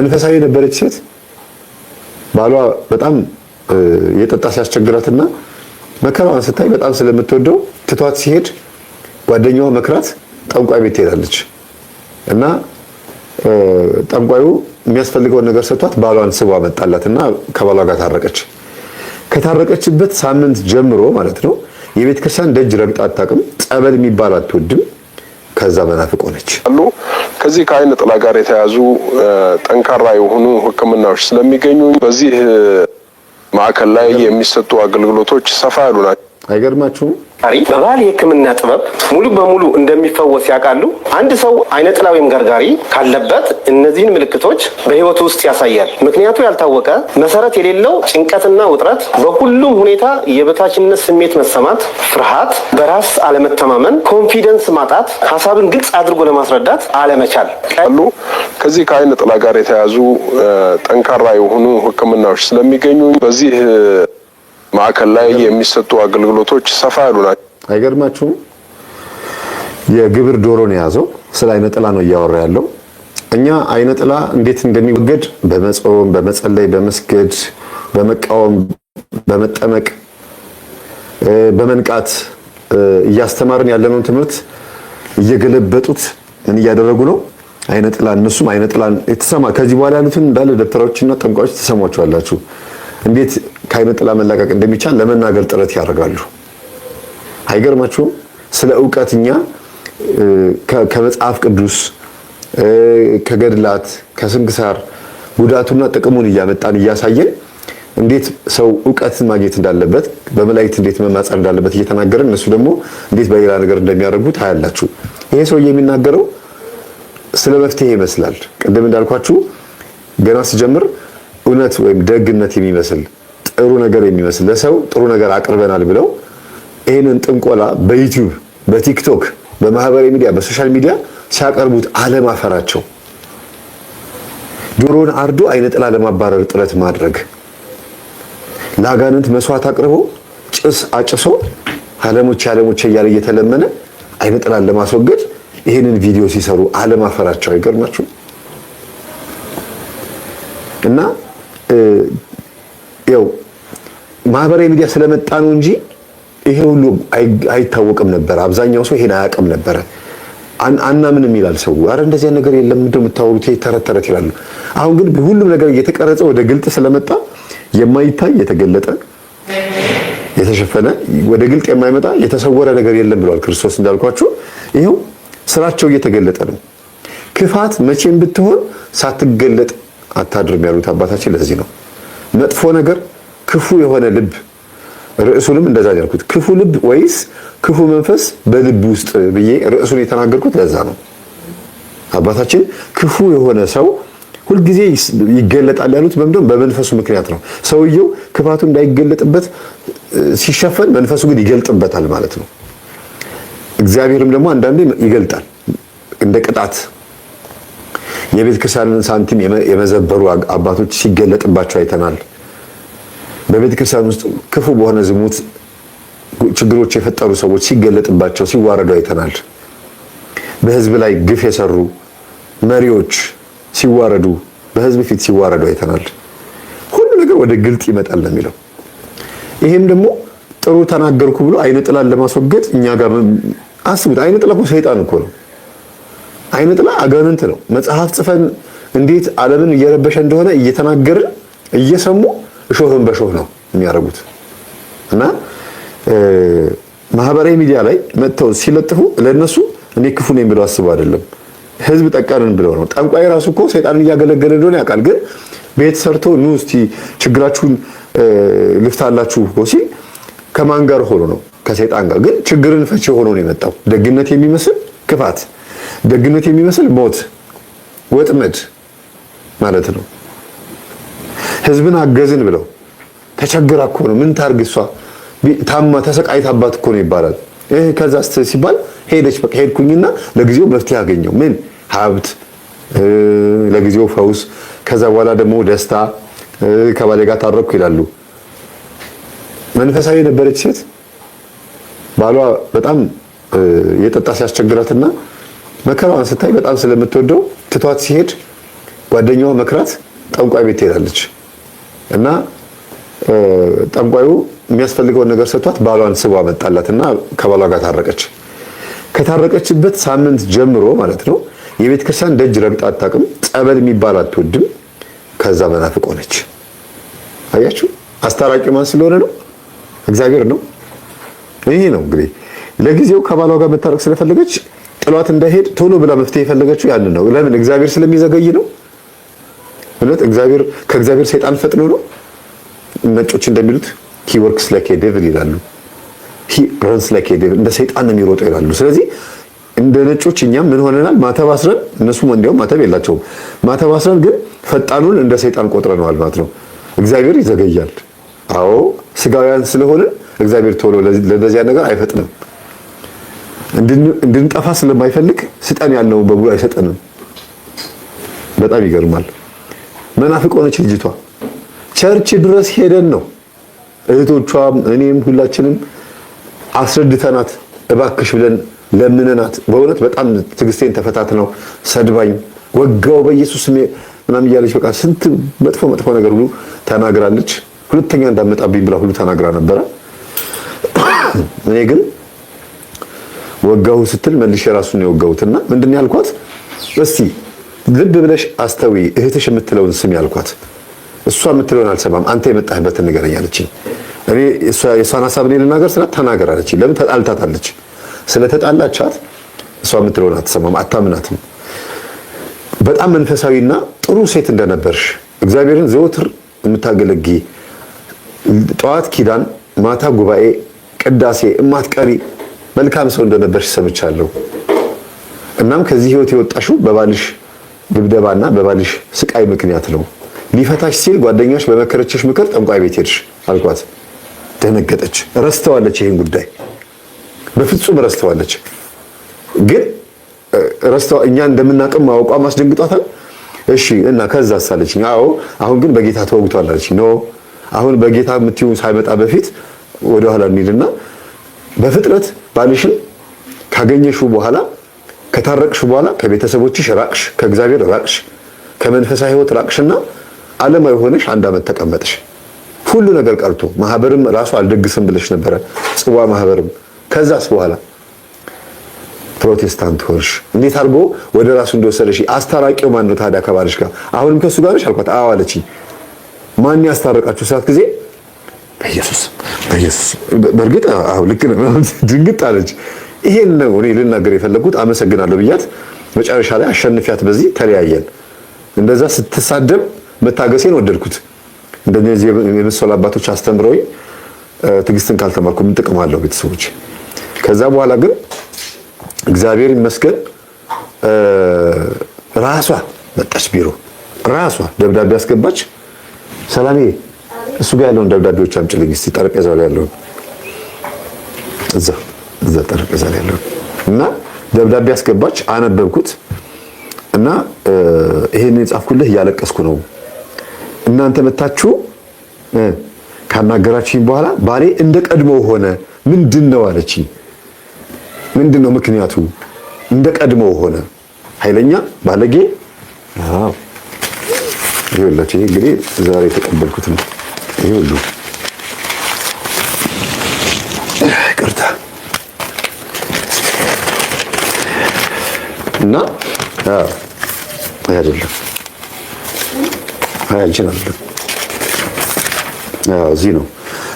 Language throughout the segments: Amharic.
መንፈሳዊ የነበረች ሴት ባሏ በጣም የጠጣ ሲያስቸግራትና መከራዋን ስታይ በጣም ስለምትወደው ትቷት ሲሄድ ጓደኛዋ መክራት ጠንቋይ ቤት ትሄዳለች እና ጠንቋዩ የሚያስፈልገውን ነገር ሰጥቷት ባሏን ስቧ መጣላትና ከባሏ ጋር ታረቀች። ከታረቀችበት ሳምንት ጀምሮ ማለት ነው የቤተ ክርስቲያን ደጅ ረግጣ አታውቅም። ጸበል የሚባል አትወድም። ከዛ መናፍቅ ሆነች። ከዚህ ከአይነ ጥላ ጋር የተያዙ ጠንካራ የሆኑ ሕክምናዎች ስለሚገኙ በዚህ ማዕከል ላይ የሚሰጡ አገልግሎቶች ሰፋ ያሉ ናቸው። አይገርማችሁም? በባህል የህክምና ጥበብ ሙሉ በሙሉ እንደሚፈወስ ያውቃሉ? አንድ ሰው አይነ ጥላ ወይም ገርጋሪ ካለበት እነዚህን ምልክቶች በህይወቱ ውስጥ ያሳያል። ምክንያቱ ያልታወቀ መሰረት የሌለው ጭንቀትና ውጥረት፣ በሁሉም ሁኔታ የበታችነት ስሜት መሰማት፣ ፍርሃት፣ በራስ አለመተማመን፣ ኮንፊደንስ ማጣት፣ ሀሳብን ግልጽ አድርጎ ለማስረዳት አለመቻል አሉ። ከዚህ ከአይነ ጥላ ጋር የተያዙ ጠንካራ የሆኑ ህክምናዎች ስለሚገኙ በዚህ ማዕከል ላይ የሚሰጡ አገልግሎቶች ሰፋ ያሉ ናቸው። አይገርማችሁም? የግብር ዶሮን የያዘው ስለ አይነ ጥላ ነው እያወራ ያለው። እኛ አይነ ጥላ እንዴት እንደሚወገድ በመጾም፣ በመጸለይ፣ በመስገድ፣ በመቃወም፣ በመጠመቅ፣ በመንቃት እያስተማርን ያለነውን ትምህርት እየገለበጡት ምን እያደረጉ ነው? አይነ ጥላ እነሱም አይነ ጥላን የተሰማ ከዚህ በኋላ ያሉትን እንዳለ ደብተራዎችና ጠንቋዮች ተሰሟቸዋላችሁ። እንዴት ከአይነ ጥላ መላቀቅ እንደሚቻል ለመናገር ጥረት ያደርጋሉ። አይገርማችሁም? ስለ ዕውቀት እኛ ከመጽሐፍ ቅዱስ ከገድላት ከስንክሳር ጉዳቱና ጥቅሙን እያመጣን እያሳየን እንዴት ሰው ዕውቀትን ማግኘት እንዳለበት በመላእክት እንዴት መማጸን እንዳለበት እየተናገረን እነሱ ደግሞ እንዴት በሌላ ነገር እንደሚያደርጉት ታያላችሁ። ይሄ ሰው የሚናገረው ስለ መፍትሄ ይመስላል። ቅድም እንዳልኳችሁ ገና ሲጀምር እውነት ወይም ደግነት የሚመስል ጥሩ ነገር የሚመስል ለሰው ጥሩ ነገር አቅርበናል ብለው ይሄንን ጥንቆላ በዩቲዩብ፣ በቲክቶክ፣ በማህበራዊ ሚዲያ፣ በሶሻል ሚዲያ ሲያቀርቡት አለማፈራቸው፣ ዶሮን አርዶ አይነ ጥላ ለማባረር ጥረት ማድረግ፣ ለአጋንንት መስዋዕት አቅርቦ ጭስ አጭሶ ዓለሞች እያለ እየተለመነ አይነ ጥላን ለማስወገድ ይሄንን ቪዲዮ ሲሰሩ አለማፈራቸው አይገርማችሁ? እና ያው ማህበራዊ ሚዲያ ስለመጣ ነው እንጂ ይሄ ሁሉ አይታወቅም ነበር። አብዛኛው ሰው ይሄን አያውቅም ነበር። አናምንም ይላል ሰው። አረ እንደዚህ ነገር የለም ምንድነው የምታወሩት? ተረተረት ይላሉ። አሁን ግን ሁሉም ነገር እየተቀረጸ ወደ ግልጥ ስለመጣ የማይታይ የተገለጠ የተሸፈነ ወደ ግልጥ የማይመጣ የተሰወረ ነገር የለም ብሏል ክርስቶስ። እንዳልኳችሁ ይሄው ስራቸው እየተገለጠ ነው። ክፋት መቼም ብትሆን ሳትገለጥ አታድርም ያሉት አባታችን ለዚህ ነው። መጥፎ ነገር ክፉ የሆነ ልብ ርዕሱንም እንደዛ ያልኩት ክፉ ልብ ወይስ ክፉ መንፈስ በልብ ውስጥ ብዬ ርዕሱን የተናገርኩት ለዛ ነው። አባታችን ክፉ የሆነ ሰው ሁልጊዜ ይገለጣል ያሉት በመንፈሱ ምክንያት ነው። ሰውየው ክፋቱ እንዳይገለጥበት ሲሸፈን መንፈሱ ግን ይገልጥበታል ማለት ነው። እግዚአብሔርም ደግሞ አንዳንዴ ይገልጣል እንደ ቅጣት። የቤተ ክርስቲያንን ሳንቲም የመዘበሩ አባቶች ሲገለጥባቸው አይተናል። በቤተ ክርስቲያን ውስጥ ክፉ በሆነ ዝሙት ችግሮች የፈጠሩ ሰዎች ሲገለጥባቸው ሲዋረዱ አይተናል። በህዝብ ላይ ግፍ የሰሩ መሪዎች ሲዋረዱ በህዝብ ፊት ሲዋረዱ አይተናል። ሁሉ ነገር ወደ ግልጥ ይመጣል ነው የሚለው። ይሄም ደግሞ ጥሩ ተናገርኩ ብሎ አይነ ጥላን ለማስወገድ እኛ ጋር አስቡት። አይነ ጥላ እኮ ሰይጣን እኮ ነው። አይነ ጥላ አጋንንት ነው። መጽሐፍ ጽፈን እንዴት ዓለምን እየረበሸ እንደሆነ እየተናገርን እየሰሙ እሾህን በሾህ ነው የሚያደርጉት። እና ማህበራዊ ሚዲያ ላይ መጥተው ሲለጥፉ ለነሱ እኔ ክፉ ነኝ ብለው አስበው አይደለም፣ ህዝብ ጠቃንን ብለው ነው። ጠንቋይ ራሱ እኮ ሰይጣንን እያገለገለ እንደሆነ ያውቃል። ግን ቤት ሰርቶ ኑ እስቲ ችግራችሁን ልፍታላችሁ ሲል ከማን ጋር ሆኖ ነው? ከሰይጣን ጋር። ግን ችግርን ፈቺ ሆኖ ነው የመጣው። ደግነት የሚመስል ክፋት፣ ደግነት የሚመስል ሞት፣ ወጥመድ ማለት ነው። ህዝብን አገዝን ብለው ተቸግራ እኮ ነው ምን ታርግ እሷ ታማ ተሰቃይታባት እኮ ነው ይባላል። ከዛስ ሲባል ሄደች በቃ ሄድኩኝና ለጊዜው መፍትሄ አገኘው። ምን ሀብት፣ ለጊዜው ፈውስ፣ ከዛ በኋላ ደግሞ ደስታ፣ ከባሌ ጋር ታረኩ ይላሉ። መንፈሳዊ የነበረች ሴት ባሏ በጣም የጠጣ ሲያስቸግራትና መከራዋን ስታይ በጣም ስለምትወደው ትቷት ሲሄድ ጓደኛዋ መክራት ጠንቋይ ቤት ትሄዳለች እና ጠንቋዩ የሚያስፈልገውን ነገር ሰጥቷት ባሏን ስቧ መጣላትና ከባሏ ጋር ታረቀች። ከታረቀችበት ሳምንት ጀምሮ ማለት ነው የቤተ ክርስቲያን ደጅ ረግጣ አታውቅም። ጸበል የሚባል አትወድም። ከዛ መናፍቅ ሆነች። አያችሁ፣ አስታራቂ ማን ስለሆነ ነው? እግዚአብሔር ነው። ይሄ ነው እንግዲህ ለጊዜው ከባሏ ጋር መታረቅ ስለፈለገች ጥሏት እንዳይሄድ ቶሎ ብላ መፍትሄ የፈለገችው ያንን ነው። ለምን? እግዚአብሔር ስለሚዘገይ ነው። እውነት ከእግዚአብሔር ሰይጣን ፈጥኖ ነው። ነጮች እንደሚሉት he works like a devil ይላሉ። he runs like a devil፣ እንደ ሰይጣን ነው የሚሮጠው ይላሉ። ስለዚህ እንደ ነጮች እኛም ምን ሆነናል? ማተብ አስረን፣ እነሱም እንዲያውም ማተብ የላቸውም። ማተብ አስረን ግን ፈጣኑን እንደ ሰይጣን ቆጥረነዋል ማለት ነው። እግዚአብሔር ይዘገያል። አዎ ስጋውያን ስለሆነ እግዚአብሔር ቶሎ ለዚያ ነገር አይፈጥንም። እንድንጠፋ ስለማይፈልግ ስጠን ያልነውን በሙሉ አይሰጠንም። በጣም ይገርማል። መናፍቅ ሆነች ልጅቷ። ቸርች ድረስ ሄደን ነው እህቶቿም እኔም ሁላችንም አስረድተናት እባክሽ ብለን ለምነናት። በእውነት በጣም ትዕግስቴን ተፈታትነው ሰድባኝ ወጋው በኢየሱስ ስም ምናምን እያለች በቃ ስንት መጥፎ ነገር ሁሉ ተናግራለች። ሁለተኛ እንዳመጣብኝ ብላ ሁሉ ተናግራ ነበረ። እኔ ግን ወጋው ስትል መልሼ ራሱን ነው የወጋሁትና ምንድን ያልኳት? እስቲ ልብ ብለሽ አስተዊ እህትሽ የምትለውን ስም ያልኳት። እሷ የምትለውን አልሰማም፣ አንተ የመጣህበትን ንገረኝ አለችኝ። እኔ የሷን ሐሳብ እኔ ልናገር ስላት ተናገር አለችኝ። ለምን? ተጣልታታለች። ስለተጣላቻት እሷ የምትለውን አትሰማም፣ አታምናትም። በጣም መንፈሳዊና ጥሩ ሴት እንደነበርሽ እግዚአብሔርን ዘወትር የምታገለጊ ጠዋት ኪዳን ማታ ጉባኤ ቅዳሴ እማትቀሪ መልካም ሰው እንደነበርሽ ሰምቻለሁ። እናም ከዚህ ህይወት የወጣሽው በባልሽ ድብደባና በባልሽ ስቃይ ምክንያት ነው። ሊፈታሽ ሲል ጓደኛሽ በመከረችሽ ምክር ጠንቋይ ቤት ሄድሽ አልኳት። ደነገጠች። ረስተዋለች፣ ይሄን ጉዳይ በፍጹም ረስተዋለች። ግን እኛ እንደምናውቅም ማወቋም አስደንግጧታል። እሺ እና ከዛ ሳለችኝ፣ አዎ አሁን ግን በጌታ ተወግቷል አለችኝ። ኖ አሁን በጌታ የምትይው ሳይመጣ በፊት ወደ ኋላ እንሂድና በፍጥነት ባልሽን ካገኘሽው በኋላ ከታረቅሽ በኋላ ከቤተሰቦችሽ ራቅሽ፣ ከእግዚአብሔር ራቅሽ፣ ከመንፈሳዊ ህይወት ራቅሽና ዓለማዊ ሆነሽ 1 ዓመት ተቀመጥሽ። ሁሉ ነገር ቀርቶ ማህበርም ራሱ አልደግስም ብለሽ ነበረ፣ ጽዋ ማህበርም። ከዛስ በኋላ ፕሮቴስታንት ሆንሽ። እንዴት አድርጎ ወደ ራሱ እንደወሰደሽ። አስታራቂው ማን ነው ታዲያ ከባልሽ ጋር? አሁንም ከሱ ጋር ነሽ አልኳት። አዎ አለችኝ። ማን ያስታረቃችሁ ሰዓት ጊዜ? በኢየሱስ በእርግጥ አዎ ልክ ነው። ድንግጥ አለች። ይሄን ነው እኔ ልናገር የፈለኩት። አመሰግናለሁ ብያት መጨረሻ ላይ አሸንፊያት በዚህ ተለያየን። እንደዛ ስትሳደብ መታገሴን ወደድኩት። እንደዚህ የመሰሉ አባቶች አስተምረውኝ ትዕግስትን ካልተማርኩ ምን ጥቅም አለው ቤተሰቦች? ከዛ በኋላ ግን እግዚአብሔር ይመስገን ራሷ መጣች ቢሮ፣ ራሷ ደብዳቤ አስገባች። ሰላሜ እሱ ጋር ያለውን ደብዳቤዎች አምጪልኝ እስቲ፣ ጠረጴዛው ላይ ያለውን እዛ ጠረጴዛ ላይ ያለውን እና ደብዳቤ አስገባች። አነበብኩት እና ይሄን የጻፍኩልህ እያለቀስኩ ነው። እናንተ መታችሁ ካናገራችሁኝ በኋላ ባሌ እንደ ቀድሞ ሆነ። ምንድነው አለችኝ። ምንድነው ምክንያቱ? እንደ ቀድሞ ሆነ። ኃይለኛ ባለጌ። አዎ ይኸውላችሁ፣ ይሄ እንግዲህ ዛሬ የተቀበልኩት ነው። ይሄ ሁሉ ይቅርታ እና አይደለም አንቺን አይደለም እዚህ ነው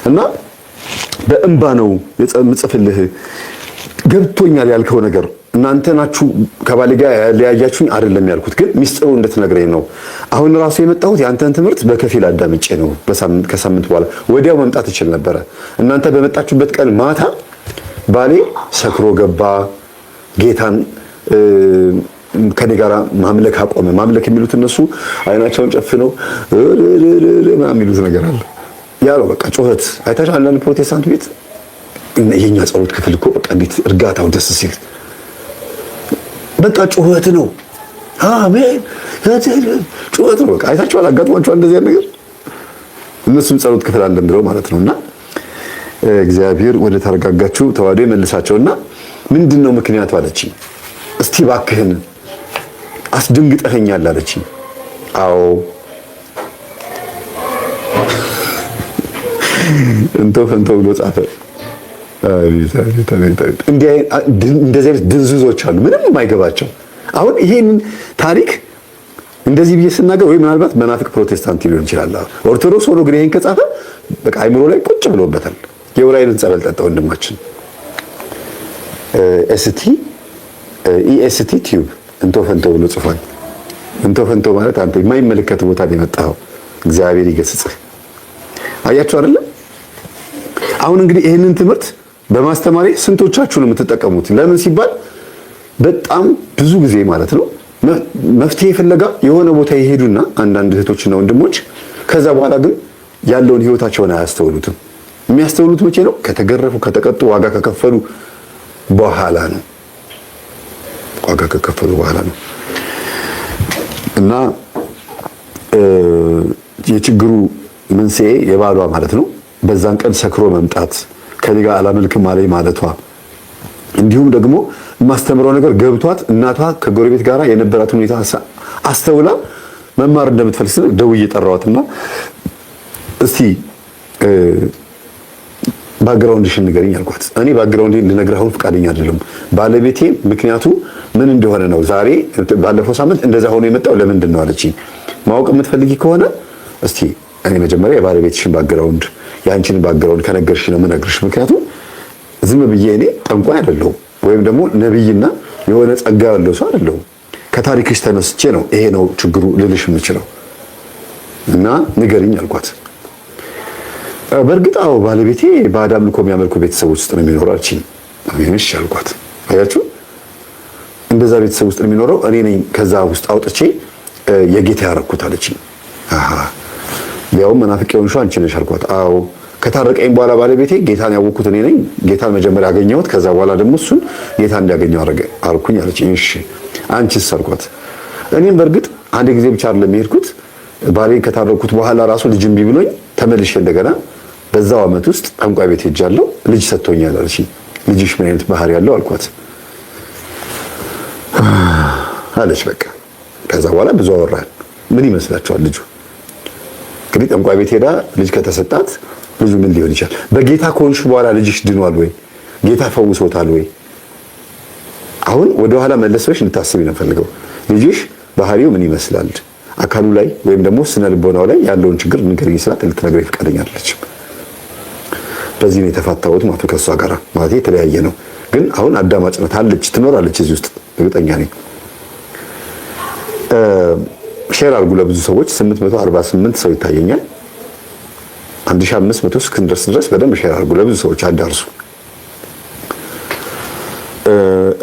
እና በእንባ ነው የምጽፍልህ። ገብቶኛል ያልከው ነገር እናንተ ናችሁ ከባሌ ጋር ያለያያችሁኝ አይደለም ያልኩት፣ ግን ሚስጥሩ እንድትነግረኝ ነው። አሁን ራሱ የመጣሁት ያንተን ትምህርት በከፊል አዳምጬ ነው። ከሳምንት በኋላ ወዲያው መምጣት እችል ነበረ። እናንተ በመጣችሁበት ቀን ማታ ባሌ ሰክሮ ገባ። ጌታን ከኔ ጋር ማምለክ አቆመ። ማምለክ የሚሉት እነሱ አይናቸውን ጨፍነው የሚሉት ነገር አለ። ያ ነው በቃ ጩኸት። አይታችሁ አንዳንድ ፕሮቴስታንት ቤት የኛ ጸሎት ክፍል እኮ በቃ እንዴት እርጋታው ደስ ሲል በቃ ጩኸት ነው። አሜን ጩኸት ነው በቃ። አይታችሁ አላጋጥሟችኋል እንደዚህ አይነት ነገር? እነሱም ጸሎት ክፍል አለን ብለው ማለት ነውና እግዚአብሔር ወደ ተረጋጋችሁ ተዋህዶ ይመልሳቸውና ምንድነው ምክንያቱ አለችኝ። እስቲ ባክህን አስደንግጠኸኛል አለችኝ። አዎ እንቶ ፈንቶ ብሎ ጻፈ። እንደዚህ አይነት ድንዙዞች አሉ ምንም የማይገባቸው። አሁን ይሄን ታሪክ እንደዚህ ብዬ ስናገር ወይ ምናልባት መናፍቅ ፕሮቴስታንት ሊሆን ይችላል። ኦርቶዶክስ ሆኖ ግን ይሄን ከጻፈ በቃ አይምሮ ላይ ቁጭ ብሎበታል። የውራይልን ጸበል ጠጣ ወንድማችን። ኢኤስቲ ቲዩብ እንቶ ፈንቶ ብሎ ጽፏል። እንቶ ፈንቶ ማለት አንተ የማይመለከት ቦታ ላይ የመጣኸው እግዚአብሔር ይገስጽህ። አያችሁ አይደለ? አሁን እንግዲህ ይሄንን ትምህርት በማስተማሪ ስንቶቻችሁ ነው የምትጠቀሙት? ለምን ሲባል በጣም ብዙ ጊዜ ማለት ነው መፍትሄ ፍለጋ የሆነ ቦታ ይሄዱና አንዳንድ እህቶችና ወንድሞች ከዛ በኋላ ግን ያለውን ህይወታቸውን አያስተውሉትም። የሚያስተውሉት መቼ ነው? ከተገረፉ፣ ከተቀጡ፣ ዋጋ ከከፈሉ በኋላ ነው። ዋጋ ከከፈሉ በኋላ ነው። እና የችግሩ መንስኤ የባሏ ማለት ነው በዛን ቀን ሰክሮ መምጣት፣ ከኔ ጋር አላመልክም አለኝ ማለቷ፣ እንዲሁም ደግሞ የማስተምረው ነገር ገብቷት እናቷ ከጎረቤት ጋር የነበራትን ሁኔታ አስተውላ መማር እንደምትፈልግ ደውዬ ጠራዋትና እስቲ ባክግራውንድሽን ንገሪኝ አልኳት። እኔ ባክግራውንዴን ልነግርህ አሁን ፈቃደኛ አይደለም። ባለቤቴ ምክንያቱ ምን እንደሆነ ነው ዛሬ ባለፈው ሳምንት እንደዛ ሆኖ የመጣው ለምንድን ነው አለችኝ። ማወቅ የምትፈልጊ ከሆነ እስቲ እኔ መጀመሪያ የባለቤትሽን ባክግራውንድ የአንቺን ባክግራውንድ ከነገርሽ ነው የምነግርሽ። ምክንያቱም ዝም ብዬ እኔ ጠንቋይ አይደለሁም ወይም ደግሞ ነብይና የሆነ ጸጋ ያለው ሰው አይደለሁም። ከታሪክሽ ተነስቼ ነው ይሄ ነው ችግሩ ልልሽ የምችለው እና ንገሪኝ አልኳት። በእርግጥ አዎ ባለቤቴ በአዳም ልኮ የሚያመልኩ ቤተሰቦች ውስጥ ነው የሚኖረው አለችኝ። እሺ አልኳት። አያችሁ እንደዛ ቤተሰብ ውስጥ ነው የሚኖረው፣ እኔ ነኝ ከዛ ውስጥ አውጥቼ የጌታ ያረኩት አለችኝ። አሃ ያው መናፍቅ የሆንሽው አንቺ ነሽ አልኳት። አዎ ከታረቀኝ በኋላ ባለቤቴ ጌታን ያወቅኩት እኔ ነኝ። ጌታን መጀመሪያ ያገኘሁት፣ ከዛ በኋላ ደግሞ እሱን ጌታ እንዲያገኘው አልኩኝ አለችኝ። እሺ አንቺስ አልኳት። እኔም በእርግጥ አንድ ጊዜ ብቻ አይደለም የሄድኩት፣ ባሌን ከታረኩት በኋላ ራሱ ልጅ እምቢ ብሎኝ ተመልሼ እንደገና በዛው ዓመት ውስጥ ጠንቋይ ቤት ሄጃለሁ፣ ልጅ ሰጥቶኛል አለችኝ። ልጅሽ ምን አይነት ባህሪ ያለው አልኳት አለች። በቃ ከዛ በኋላ ብዙ አወራን። ምን ይመስላችኋል ልጁ? እንግዲህ ጠንቋይ ቤት ሄዳ ልጅ ከተሰጣት ልጁ ምን ሊሆን ይችላል? በጌታ ከሆንሽ በኋላ ልጅሽ ድኗል ወይ? ጌታ ፈውሶታል ወይ? አሁን ወደ ኋላ መለስሽ እንድታስቢ ነው ፈልገው። ልጅሽ ባህሪው ምን ይመስላል? አካሉ ላይ ወይም ደግሞ ስነ ልቦናው ላይ ያለውን ችግር ንገሪኝ ስላት ልትነግረኝ ፈቃደኛ አይደለችም። በዚህ ነው የተፋታሁት ማለት ከሷ ጋር ማለት የተለያየ ነው። ግን አሁን አዳማጭ ናት አለች፣ ትኖራለች እዚህ ውስጥ እርግጠኛ ነኝ። ሼር አድርጉ ለብዙ ሰዎች። 848 ሰው ይታየኛል። 1500 እስክንደርስ ድረስ በደንብ ሼር አድርጉ ለብዙ ሰዎች አዳርሱ።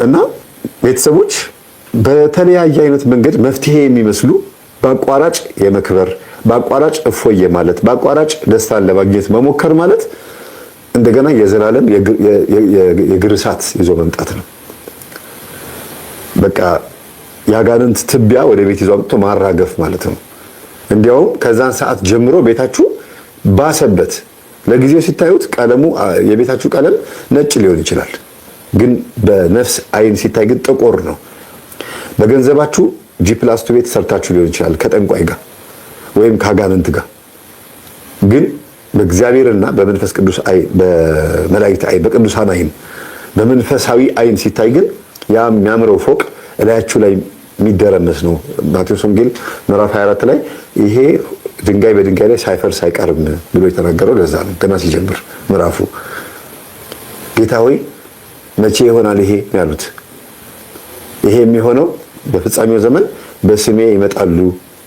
እና ቤተሰቦች በተለያየ አይነት መንገድ መፍትሄ የሚመስሉ በአቋራጭ የመክበር በአቋራጭ እፎየ ማለት በአቋራጭ ደስታን ለማግኘት መሞከር ማለት እንደገና የዘላለም የእግር እሳት ይዞ መምጣት ነው። በቃ ያጋንንት ትቢያ ወደ ቤት ይዞ አምጥቶ ማራገፍ ማለት ነው። እንዲያውም ከዛን ሰዓት ጀምሮ ቤታችሁ ባሰበት። ለጊዜው ሲታዩት ቀለሙ የቤታችሁ ቀለም ነጭ ሊሆን ይችላል፣ ግን በነፍስ አይን ሲታይ ግን ጥቁር ነው። በገንዘባችሁ ጂፕላስቱ ቤት ሰርታችሁ ሊሆን ይችላል ከጠንቋይ ጋር ወይም ከአጋንንት ጋር፣ ግን በእግዚአብሔርና በመንፈስ ቅዱስ አይን በመላእክት አይን በቅዱሳን አይን በመንፈሳዊ አይን ሲታይ ግን ያ የሚያምረው ፎቅ እላያችሁ ላይ የሚደረመስ ነው። ማቴዎስ ወንጌል ምዕራፍ 24 ላይ ይሄ ድንጋይ በድንጋይ ላይ ሳይፈርስ አይቀርም ብሎ የተናገረው ለዛ ነው። ገና ሲጀምር ምዕራፉ ጌታ ሆይ መቼ ይሆናል ይሄ ያሉት? ይሄ የሚሆነው በፍጻሜው ዘመን በስሜ ይመጣሉ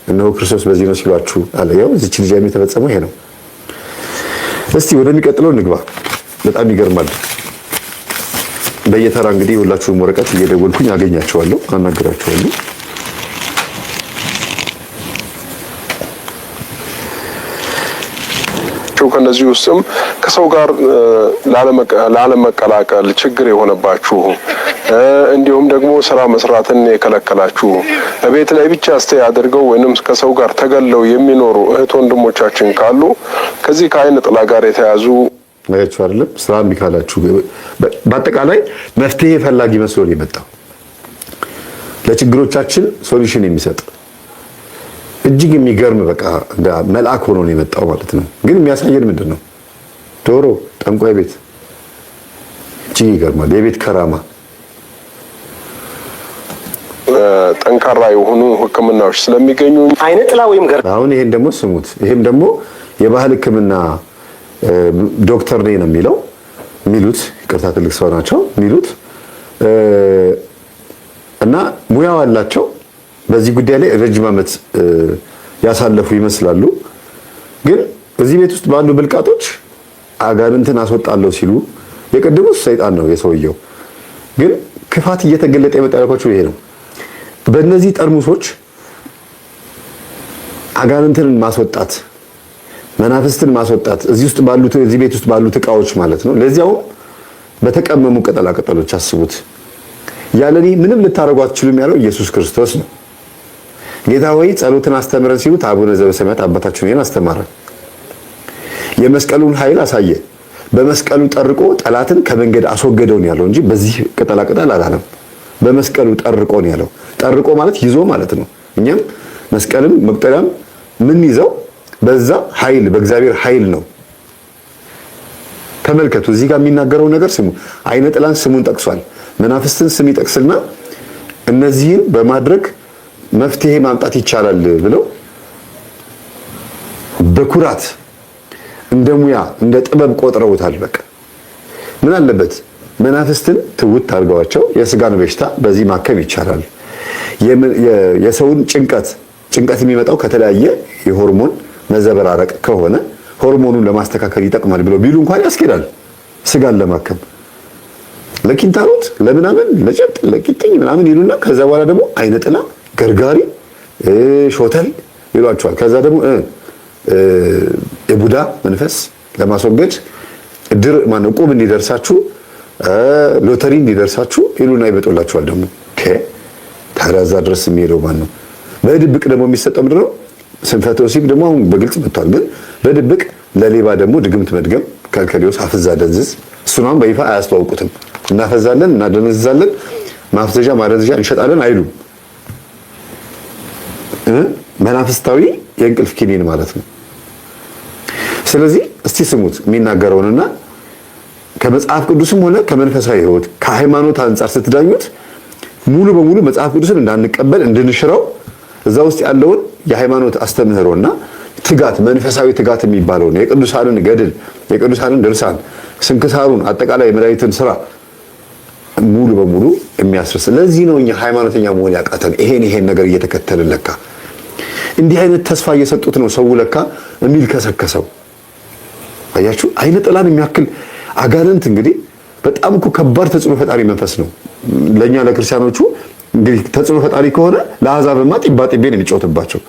እነሆ ክርስቶስ በዚህ ነው ሲሏችሁ አለ። ያው እዚች ልጅ የተፈጸመው ይሄ ነው። እስቲ ወደሚቀጥለው እንግባ። በጣም ይገርማል። በየተራ እንግዲህ ሁላችሁም ወረቀት እየደወልኩኝ አገኛቸዋለሁ፣ አናግራቸዋለሁ። ከነዚህ ውስጥም ከሰው ጋር ላለመቀላቀል ችግር የሆነባችሁ እንዲሁም ደግሞ ስራ መስራትን የከለከላችሁ ቤት ላይ ብቻ ስቴይ አድርገው ወይንም ከሰው ጋር ተገለው የሚኖሩ እህት ወንድሞቻችን ካሉ ከዚህ ከአይነ ጥላ ጋር የተያዙ ማየቱ አይደለም ስራ ቢካላችሁ በአጠቃላይ መፍትሄ ፈላጊ መስሎ ነው የመጣው። ለችግሮቻችን ሶሉሽን የሚሰጥ እጅግ የሚገርም በቃ እንደ መልአክ ሆኖ ነው የመጣው ማለት ነው። ግን የሚያሳየን ምንድን ነው? ዶሮ ጠንቋይ ቤት እጅግ ይገርማል። የቤት ከራማ ጠንካራ የሆኑ ሕክምናዎች ስለሚገኙ አይነ ጥላ ወይም አሁን ይሄን ደግሞ ስሙት። ይሄም ደግሞ የባህል ሕክምና ዶክተር ነኝ ነው የሚሉት ይቅርታ ትልቅ ሰው ናቸው የሚሉት እና ሙያው አላቸው። በዚህ ጉዳይ ላይ ረጅም ዓመት ያሳለፉ ይመስላሉ። ግን እዚህ ቤት ውስጥ ባሉ ብልቃጦች አጋንንትን አስወጣለሁ ሲሉ የቀደሙት ሰይጣን ነው የሰውየው። ግን ክፋት እየተገለጠ የመጣ ያልኳችሁ ይሄ ነው። በእነዚህ ጠርሙሶች አጋንንትን ማስወጣት፣ መናፍስትን ማስወጣት እዚህ ቤት ውስጥ ባሉት እቃዎች ማለት ነው። ለዚያው በተቀመሙ ቅጠላ ቅጠሎች አስቡት። ያለኔ ምንም ልታረጉ አትችሉም ያለው ኢየሱስ ክርስቶስ ነው። ጌታ ሆይ ጸሎትን አስተምረን ሲሉት አቡነ ዘበሰማያት አባታችን ይሄን አስተማረ። የመስቀሉን ኃይል አሳየ። በመስቀሉ ጠርቆ ጠላትን ከመንገድ አስወገደው ነው ያለው እንጂ በዚህ ቅጠላ ቅጠል አላለም። በመስቀሉ ጠርቆ ነው ያለው። ጠርቆ ማለት ይዞ ማለት ነው። እኛም መስቀልም መቁጠሪያም ምን ይዘው በዛ ኃይል በእግዚአብሔር ኃይል ነው። ተመልከቱ፣ እዚህ ጋር የሚናገረው ነገር ስሙ። አይነ ጥላን ስሙን ጠቅሷል። መናፍስትን ስም ይጠቅስና እነዚህን በማድረግ መፍትሄ ማምጣት ይቻላል ብለው በኩራት እንደ ሙያ እንደ ጥበብ ቆጥረውታል። በቃ ምን አለበት መናፍስትን ትውት አድርገዋቸው የስጋን በሽታ በዚህ ማከም ይቻላል። የሰውን ጭንቀት የሚመጣው ከተለያየ የሆርሞን መዘበራረቅ ከሆነ ሆርሞኑን ለማስተካከል ይጠቅማል ብለው ቢሉ እንኳን ያስኬዳል። ስጋን ለማከም ለኪንታሮት ለምናምን ለጨብጥ ለቂጥኝ ምናምን ይሉና ከዛ በኋላ ደግሞ አይነ ጥላ ገርጋሪ ሾተል ይሏቸዋል። ከዛ ደግሞ የቡዳ መንፈስ ለማስወገድ ድር ማነው ቁብ እንዲደርሳችሁ ሎተሪ እንዲደርሳችሁ ይሉና ይበጡላችኋል። ደግሞ ታራዛ ድረስ የሚሄደው ማን ነው? በድብቅ ደግሞ የሚሰጠው ምንድን ነው? ስንፈተ ወሲብ ደግሞ አሁን በግልጽ መጥቷል። ግን በድብቅ ለሌባ ደግሞ ድግምት መድገም ከልከሌዎስ አፍዛ ደንዝዝ እሱንም በይፋ አያስተዋውቁትም። እናፈዛለን እናደነዝዛለን ማፍዘዣ ማደንዘዣ እንሸጣለን አይሉም። መናፍስታዊ የእንቅልፍ ኪኒን ማለት ነው። ስለዚህ እስቲ ስሙት የሚናገረውንና ከመጽሐፍ ቅዱስም ሆነ ከመንፈሳዊ ሕይወት ከሃይማኖት አንጻር ስትዳኙት ሙሉ በሙሉ መጽሐፍ ቅዱስን እንዳንቀበል እንድንሽረው እዛ ውስጥ ያለውን የሃይማኖት አስተምህሮና ትጋት መንፈሳዊ ትጋት የሚባለው ነው። የቅዱሳንን ገድል የቅዱሳንን ድርሳን ስንክሳሩን አጠቃላይ የመድኃኒትን ስራ ሙሉ በሙሉ የሚያስርስ። ለዚህ ነው እኛ ሃይማኖተኛ መሆን ያቃተን። ይሄን ነገር እየተከተልን ለካ እንዲህ አይነት ተስፋ እየሰጡት ነው ሰው ለካ የሚልከሰከሰው። አያችሁ አይነ ጥላን የሚያክል አጋንንት እንግዲህ በጣም እኮ ከባድ ተጽዕኖ ፈጣሪ መንፈስ ነው። ለኛ ለክርስቲያኖቹ እንግዲህ ተጽዕኖ ፈጣሪ ከሆነ ለአሕዛብማ ጢባ ጢቤ ነው የሚጫወትባቸው።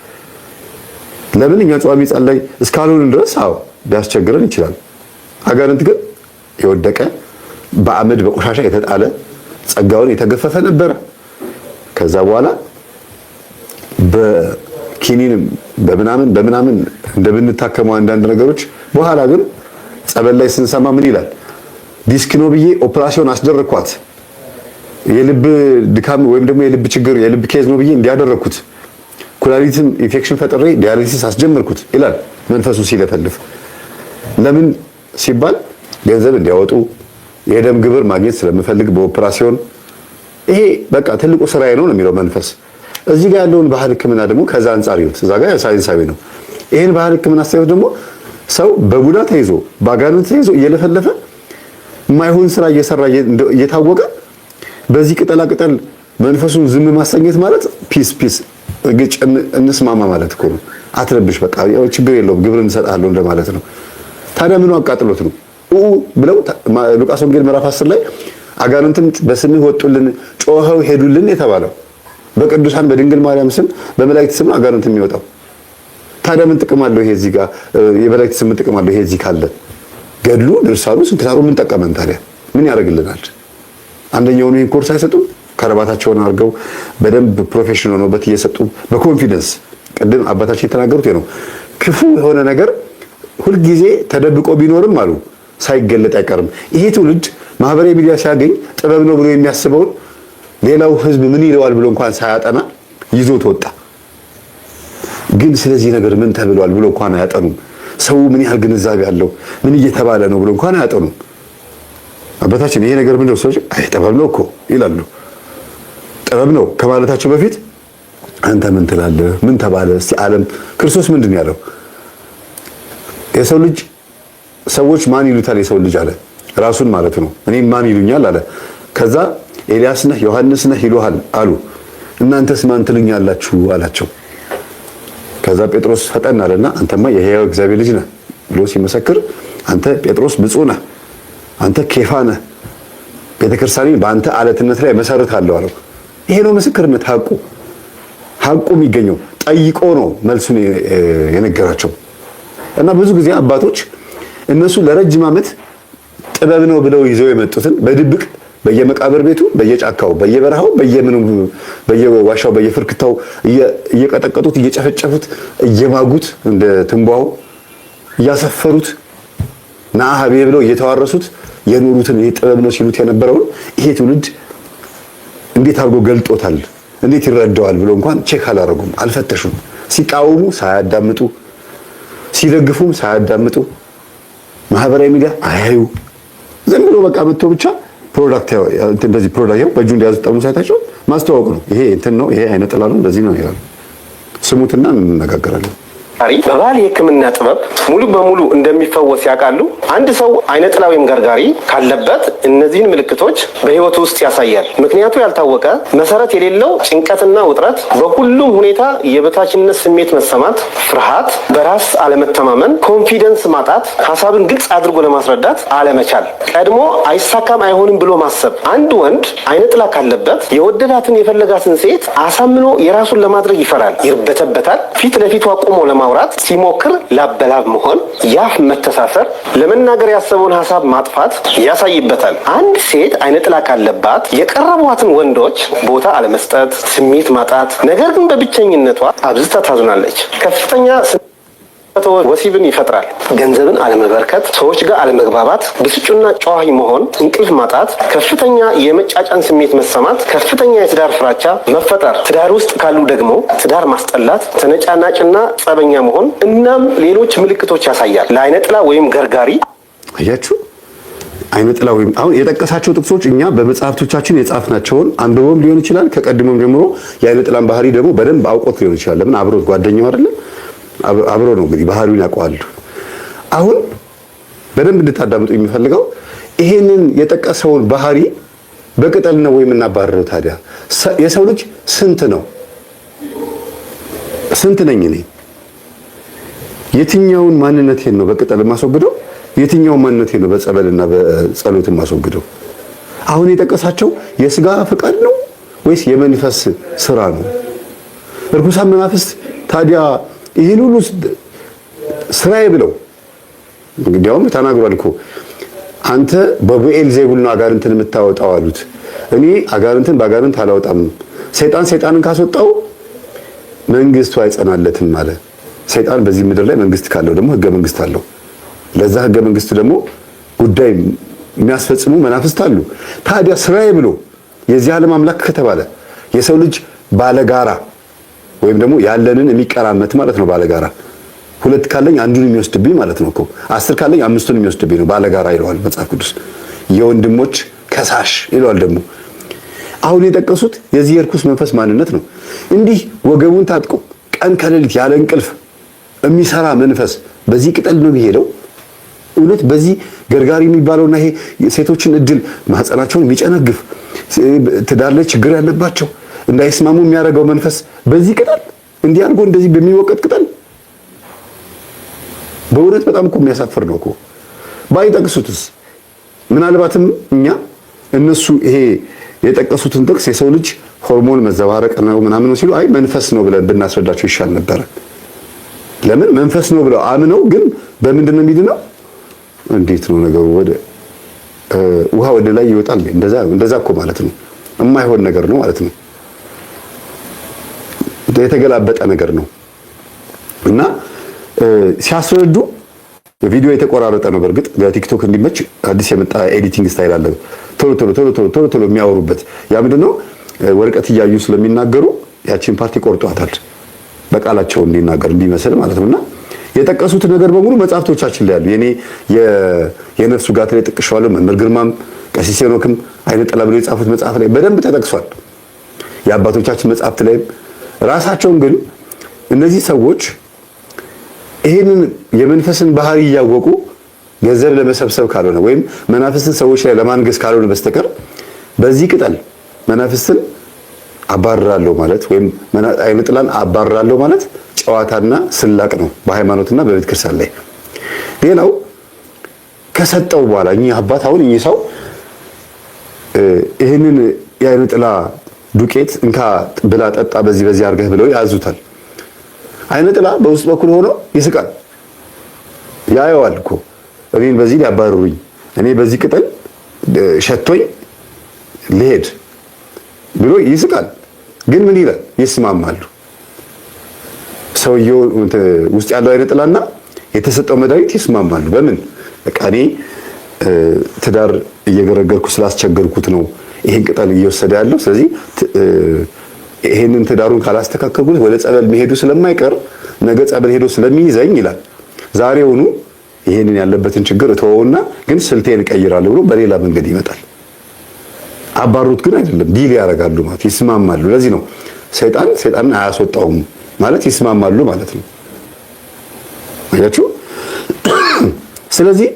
ለምን እኛ ጿሚ ጸላይ እስካልሆን ድረስ ሊያስቸግረን ይችላል። አጋንንት ግን የወደቀ በአመድ በቆሻሻ የተጣለ ጸጋውን የተገፈፈ ነበረ። ከዛ በኋላ በኪኒን በምናምን እንደምንታከመው አንዳንድ ነገሮች በኋላ ግን ጸበል ላይ ስንሰማ ምን ይላል? ዲስክ ነው ብዬ ኦፕራሲዮን አስደረኳት፣ የልብ ድካም ወይም ደግሞ የልብ ችግር የልብ ኬዝ ነው ብዬ እንዲያደረኩት፣ ኩላሊትም ኢንፌክሽን ፈጥሬ ዲያሊሲስ አስጀመርኩት ይላል መንፈሱ ሲለፈልፍ። ለምን ሲባል ገንዘብ እንዲያወጡ የደም ግብር ማግኘት ስለምፈልግ በኦፕራሲዮን ይሄ በቃ ትልቁ ስራዬ ነው የሚለው መንፈስ። እዚህ ጋር ያለውን ባህል ሕክምና ደግሞ ከዛ አንጻር ይሁት እዛ ጋር ሳይንሳዊ ነው። ይሄን ባህል ሕክምና ሳይሆን ደግሞ ሰው በቡዳ ተይዞ በአጋንንት ተይዞ እየለፈለፈ የማይሆን ስራ እየሰራ እየታወቀ በዚህ ቅጠላ ቅጠል መንፈሱን ዝም ማሰኘት ማለት ፒስ ግጭ እንስማማ ማለት እኮ ነው። አትረብሽ በቃ ያው ችግር የለውም ግብር እንሰጣለሁ እንደማለት ነው። ታዲያ ምኑ አቃጥሎት ነው ብለው ሉቃስ ወንጌል ምዕራፍ 10 ላይ አጋንንትን በስምህ ወጡልን ጮኸው ሄዱልን የተባለው በቅዱሳን በድንግል ማርያም ስም በመላእክት ስም አጋንንት የሚወጣው። ታዲያ ምን ጥቅም አለው ይሄ? እዚህ ጋር የመላእክት ስም ምን ጥቅም አለው ይሄ? እዚህ ካለ ገድሉ ድርሳኑ ስንክሳሩ ምን ጠቀመን ታዲያ? ምን ያደርግልናል? አንደኛውን ይሄን ኮርስ አይሰጡም። ከረባታቸውን አድርገው በደንብ ፕሮፌሽናል ሆነውበት እየሰጡ በኮንፊደንስ ቅድም አባታችን የተናገሩት ነው። ክፉ የሆነ ነገር ሁልጊዜ ተደብቆ ቢኖርም አሉ ሳይገለጥ አይቀርም። ይሄ ትውልድ ማህበራዊ ሚዲያ ሲያገኝ ጥበብ ነው ብሎ የሚያስበውን ሌላው ህዝብ ምን ይለዋል ብሎ እንኳን ሳያጠና ይዞት ወጣ። ግን ስለዚህ ነገር ምን ተብሏል ብሎ እንኳን አያጠኑም። ሰው ምን ያህል ግንዛቤ አለው ምን እየተባለ ነው ብሎ እንኳን አያጠኑም። አባታችን ይሄ ነገር ምንድነው ሰዎች አይ ጥበብ ነው እኮ ይላሉ። ጥበብ ነው ከማለታቸው በፊት አንተ ምን ትላለህ? ምን ተባለ? እስቲ ዓለም ክርስቶስ ምንድን ያለው? የሰው ልጅ ሰዎች ማን ይሉታል? የሰው ልጅ አለ ራሱን ማለት ነው። እኔን ማን ይሉኛል አለ። ከዛ ኤልያስ ነህ ዮሐንስ ነህ ይሉሃል አሉ። እናንተስ ማን ትሉኛላችሁ አላቸው። ከዛ ጴጥሮስ ፈጠን አለና አንተማ የሕያው እግዚአብሔር ልጅ ነህ ብሎ ሲመሰክር አንተ ጴጥሮስ ብፁዕ ነህ፣ አንተ ኬፋ ነህ፣ ቤተክርስቲያኔ በአንተ አለትነት ላይ መሰረታለሁ አለው። ይሄ ነው ምስክርነት። ሐቁ የሚገኘው ጠይቆ ነው መልሱን የነገራቸው። እና ብዙ ጊዜ አባቶች እነሱ ለረጅም ዓመት ጥበብ ነው ብለው ይዘው የመጡትን በድብቅ በየመቃብር ቤቱ በየጫካው በየበረሃው በየዋሻው በየፍርክታው እየቀጠቀጡት እየጨፈጨፉት እየማጉት እንደ ትንባው እያሰፈሩት ናሃቤ ብለው እየተዋረሱት የኖሩትን ይሄ ጥበብ ነው ሲሉት የነበረውን ይሄ ትውልድ እንዴት አድርጎ ገልጦታል እንዴት ይረዳዋል ብሎ እንኳን ቼክ አላረጉም፣ አልፈተሹም። ሲቃወሙ ሳያዳምጡ ሲደግፉም ሳያዳምጡ ማህበራዊ ሚዲያ አያዩ ዝም ብሎ በቃ መጥቶ ብቻ ፕሮዳክት እንደዚህ ፕሮዳክት በእጁ እንዲያዙ ጠርሙስ ሳይታቸው ማስተዋወቅ ነው። ይሄ እንትን ነው፣ ይሄ አይነ ጥላ ነው፣ እንደዚህ ነው ይላሉ። ስሙትና እንነጋገራለን። በባህል የሕክምና ጥበብ ሙሉ በሙሉ እንደሚፈወስ ያውቃሉ። አንድ ሰው አይነ ጥላ ወይም ገርጋሪ ካለበት እነዚህን ምልክቶች በህይወቱ ውስጥ ያሳያል። ምክንያቱ ያልታወቀ መሰረት የሌለው ጭንቀትና ውጥረት፣ በሁሉም ሁኔታ የበታችነት ስሜት መሰማት፣ ፍርሃት፣ በራስ አለመተማመን፣ ኮንፊደንስ ማጣት፣ ሀሳብን ግልጽ አድርጎ ለማስረዳት አለመቻል፣ ቀድሞ አይሳካም አይሆንም ብሎ ማሰብ። አንድ ወንድ አይነ ጥላ ካለበት የወደዳትን የፈለጋትን ሴት አሳምኖ የራሱን ለማድረግ ይፈራል፣ ይርበተበታል። ፊት ለፊቱ አቁሞ ለማውራት ሲሞክር ላበላብ መሆን፣ ያፍ መተሳሰር፣ ለመናገር ያሰበውን ሀሳብ ማጥፋት ያሳይበታል። አንድ ሴት አይነ ጥላ ካለባት የቀረቧትን ወንዶች ቦታ አለመስጠት፣ ስሜት ማጣት፣ ነገር ግን በብቸኝነቷ አብዝታ ታዝናለች። ከፍተኛ ወሲብን ይፈጥራል። ገንዘብን አለመበርከት፣ ሰዎች ጋር አለመግባባት፣ ብስጩና ጨዋሂ መሆን፣ እንቅልፍ ማጣት፣ ከፍተኛ የመጫጫን ስሜት መሰማት፣ ከፍተኛ የትዳር ፍራቻ መፈጠር፣ ትዳር ውስጥ ካሉ ደግሞ ትዳር ማስጠላት፣ ተነጫናጭና ጸበኛ መሆን እናም ሌሎች ምልክቶች ያሳያል። ለአይነ ጥላ ወይም ገርጋሪ አያችሁ፣ አይነ ጥላ ወይም አሁን የጠቀሳቸው ጥቅሶች እኛ በመጽሐፍቶቻችን የጻፍናቸውን አንብቦም ሊሆን ይችላል። ከቀድሞም ጀምሮ የአይነ ጥላን ባህሪ ደግሞ በደንብ አውቆት ሊሆን ይችላል። ለምን አብሮት ጓደኛው አይደለም አብሮ ነው እንግዲህ ባህሪውን ያውቀዋል። አሁን በደንብ እንድታዳምጡ የሚፈልገው ይሄንን የጠቀሰውን ባህሪ በቅጠል ነው ወይ የምናባረረው? ታዲያ የሰው ልጅ ስንት ነው? ስንት ነኝ እኔ? የትኛውን ማንነቴን ነው በቅጠል የማስወግደው? የትኛውን ማንነቴን ነው በጸበልና በጸሎት የማስወግደው? አሁን የጠቀሳቸው የስጋ ፈቃድ ነው ወይስ የመንፈስ ስራ ነው? እርኩሳን መናፍስት ታዲያ ይህን ሁሉ ስራዬ ብለው እንግዲያውም ተናግሯል እኮ አንተ በብኤል ዜቡል ነው አጋንንትን የምታወጣው አሉት። እኔ አጋንንትን በአጋንንት አላወጣም፣ ሰይጣንን ካስወጣው መንግስቱ አይጸናለትም አለ። ሰይጣን በዚህ ምድር ላይ መንግስት ካለው ደግሞ ህገ መንግስት አለው። ለዛ ህገ መንግስት ደግሞ ጉዳይ የሚያስፈጽሙ መናፍስት አሉ። ታዲያ ስራዬ ብሎ የዚህ ዓለም አምላክ ከተባለ የሰው ልጅ ባለጋራ ወይም ደግሞ ያለንን የሚቀራመት ማለት ነው። ባለጋራ ሁለት ካለኝ አንዱን የሚወስድብኝ ማለት ነው እኮ 10 ካለኝ 5ቱን የሚወስድብኝ ነው ባለጋራ ይለዋል መጽሐፍ ቅዱስ። የወንድሞች ከሳሽ ይለዋል ደግሞ። አሁን የጠቀሱት የዚህ የርኩስ መንፈስ ማንነት ነው። እንዲህ ወገቡን ታጥቆ ቀን ከሌሊት ያለ እንቅልፍ የሚሰራ መንፈስ በዚህ ቅጠል ነው የሚሄደው። እውነት በዚህ ገርጋሪ የሚባለውና ይሄ ሴቶችን እድል ማህፀናቸውን የሚጨነግፍ ትዳር ላይ ችግር ያለባቸው እንዳይስማሙ የሚያደርገው መንፈስ በዚህ ቅጠል እንዲህ አድርጎ እንደዚህ በሚወቀጥ ቅጠል በእውነት በጣም እኮ የሚያሳፍር ነው እኮ። ባይጠቅሱትስ ምናልባትም እኛ እነሱ ይሄ የጠቀሱትን ጥቅስ የሰው ልጅ ሆርሞን መዘባረቅ ነው ምናምን ነው ሲሉ አይ መንፈስ ነው ብለን ብናስረዳቸው ይሻል ነበረ። ለምን መንፈስ ነው ብለው አምነው ግን በምንድን ነው የሚድነው? እንዴት ነው ነገሩ? ወደ ውሃ ወደ ላይ ይወጣል። እንደዛ እኮ ማለት ነው። የማይሆን ነገር ነው ማለት ነው። የተገላበጠ ነገር ነው። እና ሲያስረዱ ቪዲዮ የተቆራረጠ ነው። በእርግጥ በቲክቶክ እንዲመች አዲስ የመጣ ኤዲቲንግ ስታይል አለ። ቶሎ የሚያወሩበት ያ ምንድነው? ወረቀት እያዩ ስለሚናገሩ ያቺን ፓርቲ ቆርጧታል። በቃ በቃላቸው እንዲናገር እንዲመስል ማለት ነውና የጠቀሱት ነገር በሙሉ መጽሐፍቶቻችን ላይ ያሉ የነፍሱ ጋት ላይ ጥቅሻለሁ። መምህር ግርማም ቀሲስ ሄኖክም አይነ ጥላ ብለው የጻፉት መጽሐፍ ላይ በደንብ ተጠቅሷል። የአባቶቻችን መጽሐፍት ላይ ራሳቸውን ግን እነዚህ ሰዎች ይህንን የመንፈስን ባህሪ እያወቁ ገንዘብ ለመሰብሰብ ካልሆነ ወይም መናፍስትን ሰዎች ላይ ለማንገስ ካልሆነ በስተቀር በዚህ ቅጠል መናፍስትን አባርራለሁ ማለት ወይም አይነ ጥላን አባርራለሁ ማለት ጨዋታና ስላቅ ነው በሃይማኖትና በቤተክርስቲያን ላይ። ሌላው ከሰጠው በኋላ እኚህ አባት አሁን እኚህ ሰው ይህንን የአይነ ጥላ ዱቄት እንካ ብላ ጠጣ በዚህ አድርገህ ብለው ያዙታል። አይነ ጥላ በውስጥ በኩል ሆኖ ይስቃል። ያየዋል እኮ እኔን በዚህ ሊያባርሩኝ፣ እኔ በዚህ ቅጠል ሸቶኝ ልሄድ ብሎ ይስቃል። ግን ምን ይላል? ይስማማሉ። ሰውየው ውስጥ ያለው አይነ ጥላና የተሰጠው መድኃኒት ይስማማሉ። በምን በቃ እኔ ትዳር እየገረገርኩ ስላስቸገርኩት ነው ይሄን ቅጠል እየወሰደ ያለው። ስለዚህ ይሄንን ትዳሩን ካላስተካከልኩት ወደ ጸበል መሄዱ ስለማይቀር ነገ ጸበል ሄዶ ስለሚይዘኝ ይላል ዛሬውኑ ይሄንን ያለበትን ችግር እተወውና ግን ስልቴን እቀይራለሁ ብሎ በሌላ መንገድ ይመጣል። አባሩት ግን አይደለም፣ ዲል ያደርጋሉ ማለት ይስማማሉ። ለዚህ ነው ሰይጣንን አያስወጣውም ማለት ይስማማሉ ማለት ነው። አያችሁ? ስለዚህ